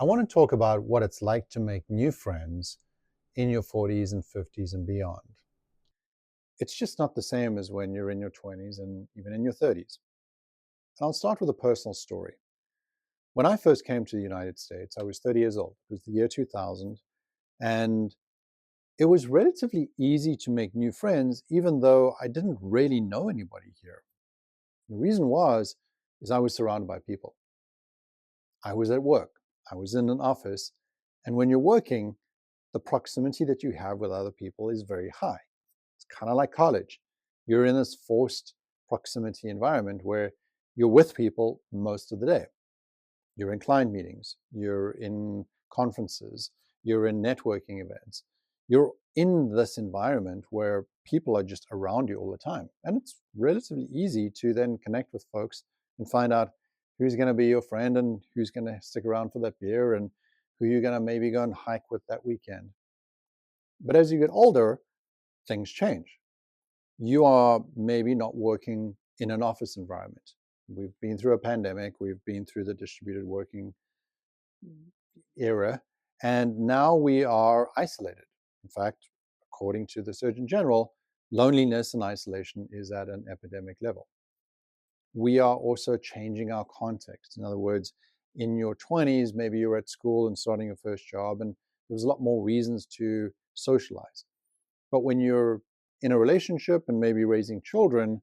I want to talk about what it's like to make new friends in your 40s and 50s and beyond. It's just not the same as when you're in your 20s and even in your 30s. And I'll start with a personal story. When I first came to the United States, I was 30 years old. It was the year 2000, and it was relatively easy to make new friends, even though I didn't really know anybody here. The reason is I was surrounded by people. I was at work. I was in an office. And when you're working, the proximity that you have with other people is very high. It's kind of like college. You're in this forced proximity environment where you're with people most of the day. You're in client meetings, you're in conferences, you're in networking events. You're in this environment where people are just around you all the time. And it's relatively easy to then connect with folks and find out who's going to be your friend and who's going to stick around for that beer and who you're going to maybe go and hike with that weekend. But as you get older, things change. You are maybe not working in an office environment. We've been through a pandemic, we've been through the distributed working era, and now we are isolated. In fact, according to the Surgeon General, loneliness and isolation is at an epidemic level. We are also changing our context. In other words, in your 20s, maybe you're at school and starting your first job, and there's a lot more reasons to socialize. But when you're in a relationship and maybe raising children,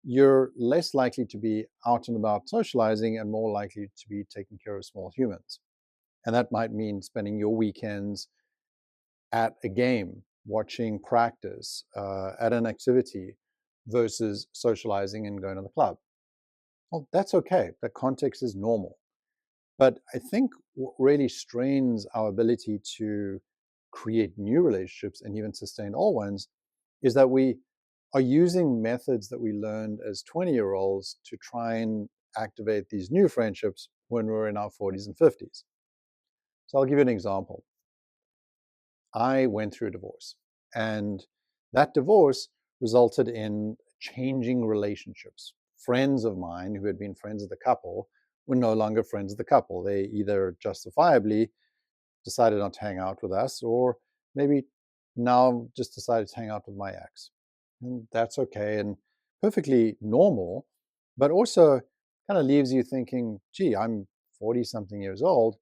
you're less likely to be out and about socializing and more likely to be taking care of small humans. And that might mean spending your weekends at a game, watching practice, at an activity versus socializing and going to the club. Well, that's okay. That context is normal. But I think what really strains our ability to create new relationships and even sustain old ones is that we are using methods that we learned as 20-year-olds to try and activate these new friendships when we're in our 40s and 50s. So I'll give you an example. I went through a divorce, and that divorce resulted in changing relationships. Friends of mine who had been friends of the couple were no longer friends of the couple. They either justifiably decided not to hang out with us, or maybe now just decided to hang out with my ex. And that's okay and perfectly normal, but also kind of leaves you thinking, gee, I'm 40 something years old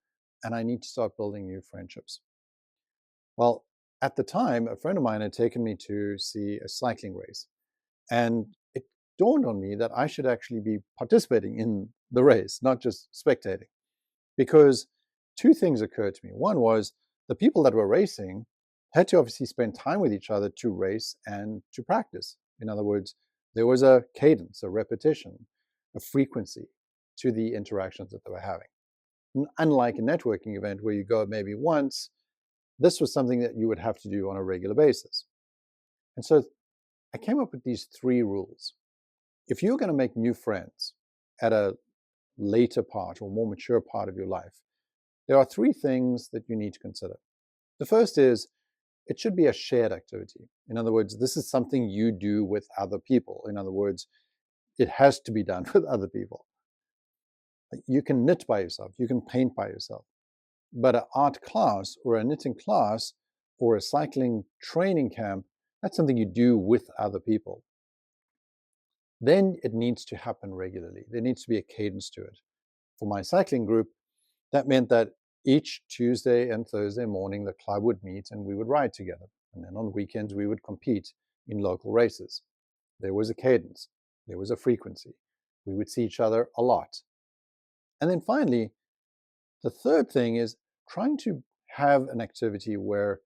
and I need to start building new friendships. Well, at the time, a friend of mine had taken me to see a cycling race. And it dawned on me that I should actually be participating in the race, not just spectating. Because two things occurred to me. One was the people that were racing had to obviously spend time with each other to race and to practice. In other words, there was a cadence, a repetition, a frequency to the interactions that they were having. Unlike a networking event where you go maybe once, this was something that you would have to do on a regular basis. And so I came up with these three rules. If you're going to make new friends at a later part or more mature part of your life, there are three things that you need to consider. The first is it should be a shared activity. In other words, this is something you do with other people. In other words, it has to be done with other people. You can knit by yourself, you can paint by yourself, but an art class or a knitting class or a cycling training camp, that's something you do with other people. Then it needs to happen regularly. There needs to be a cadence to it. For my cycling group, that meant that each Tuesday and Thursday morning, the club would meet and we would ride together. And then on weekends, we would compete in local races. There was a cadence, there was a frequency. We would see each other a lot. And then finally, the third thing is trying to have an activity where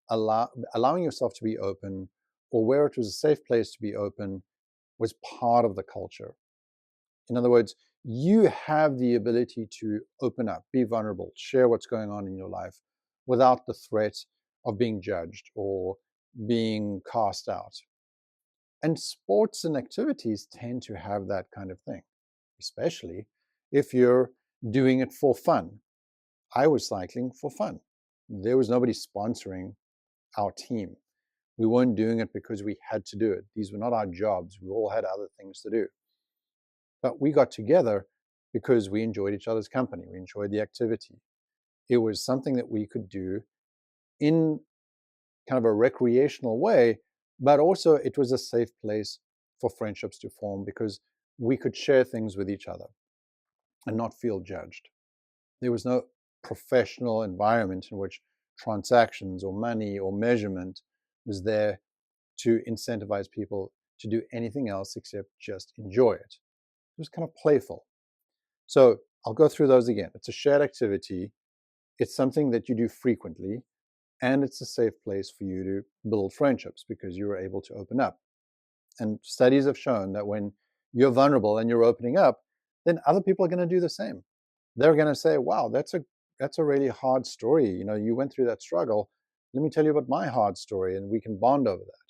allowing yourself to be open, or where it was a safe place to be open, was part of the culture. In other words, you have the ability to open up, be vulnerable, share what's going on in your life without the threat of being judged or being cast out. And sports and activities tend to have that kind of thing, especially if you're doing it for fun. I was cycling for fun. There was nobody sponsoring our team. We weren't doing it because we had to do it. These were not our jobs. We all had other things to do. But we got together because we enjoyed each other's company. We enjoyed the activity. It was something that we could do in kind of a recreational way, but also it was a safe place for friendships to form because we could share things with each other and not feel judged. There was no professional environment in which transactions or money or measurement was there to incentivize people to do anything else except just enjoy it. It was kind of playful. So I'll go through those again. It's a shared activity. It's something that you do frequently, and it's a safe place for you to build friendships because you are able to open up. And studies have shown that when you're vulnerable and you're opening up, then other people are going to do the same. They're going to say, wow, that's a really hard story. You went through that struggle. Let me tell you about my hard story, and we can bond over that.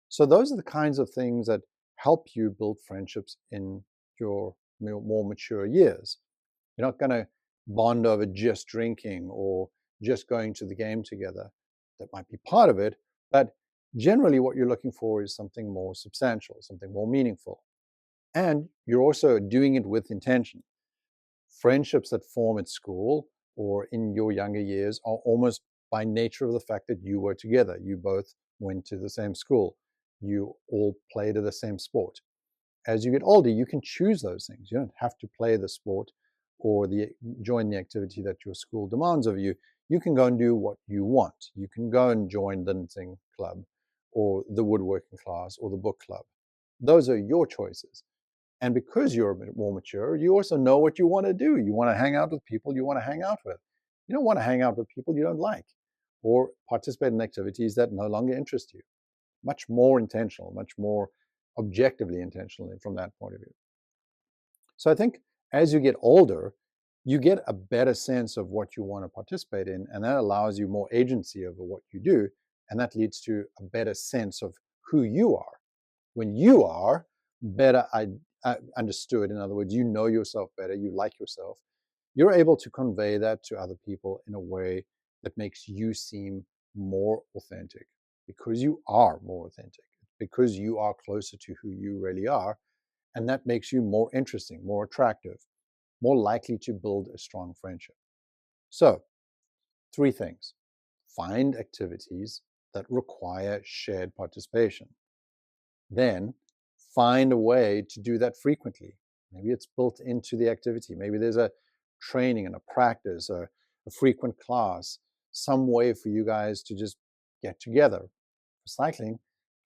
So those are the kinds of things that help you build friendships in your more mature years. You're not going to bond over just drinking or just going to the game together. That might be part of it, but generally what you're looking for is something more substantial, something more meaningful. And you're also doing it with intention. Friendships that form at school or in your younger years are almost by nature of the fact that you were together. You both went to the same school. You all played at the same sport. As you get older, you can choose those things. You don't have to play the sport or join the activity that your school demands of you. You can go and do what you want. You can go and join the knitting club or the woodworking class or the book club. Those are your choices. And because you're a bit more mature, you also know what you want to do. You want to hang out with people you want to hang out with. You don't want to hang out with people you don't like or participate in activities that no longer interest you. Much more intentional, much more objectively intentional from that point of view. So I think as you get older, you get a better sense of what you want to participate in, and that allows you more agency over what you do, and that leads to a better sense of who you are. When you are better understood, in other words, you know yourself better, you like yourself, you're able to convey that to other people in a way that makes you seem more authentic because you are more authentic, because you are closer to who you really are. And that makes you more interesting, more attractive, more likely to build a strong friendship. So, 3 things. Find activities that require shared participation. Then find a way to do that frequently. Maybe it's built into the activity. Maybe there's a training and a practice, a frequent class, some way for you guys to just get together. For cycling,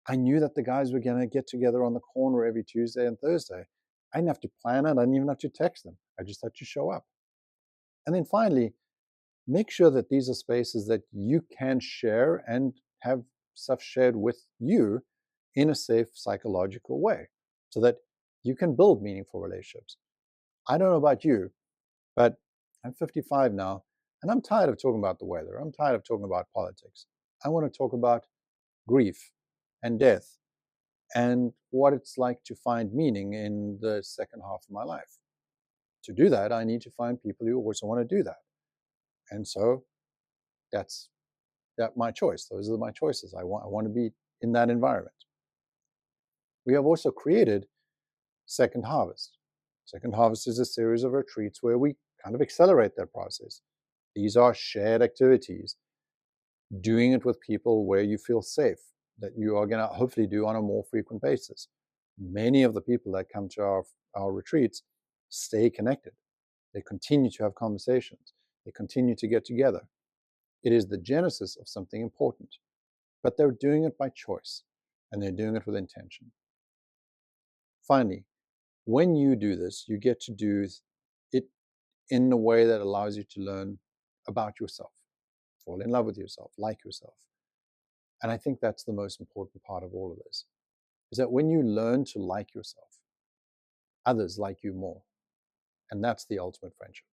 I knew that the guys were going to get together on the corner every Tuesday and Thursday. I didn't have to plan it. I didn't even have to text them. I just had to show up. And then finally, make sure that these are spaces that you can share and have stuff shared with you in a safe psychological way so that you can build meaningful relationships. I don't know about you, but I'm 55 now, and I'm tired of talking about the weather. I'm tired of talking about politics. I want to talk about grief and death and what it's like to find meaning in the second half of my life. To do that, I need to find people who also want to do that. And so that's my choice. Those are my choices. I want to be in that environment. We have also created Second Harvest. Second Harvest is a series of retreats where we kind of accelerate that process. These are shared activities, doing it with people where you feel safe, that you are going to hopefully do on a more frequent basis. Many of the people that come to our retreats stay connected. They continue to have conversations. They continue to get together. It is the genesis of something important, but they're doing it by choice and they're doing it with intention. Finally, when you do this, you get to do it in a way that allows you to learn about yourself, fall in love with yourself, like yourself. And I think that's the most important part of all of this, is that when you learn to like yourself, others like you more. And that's the ultimate friendship.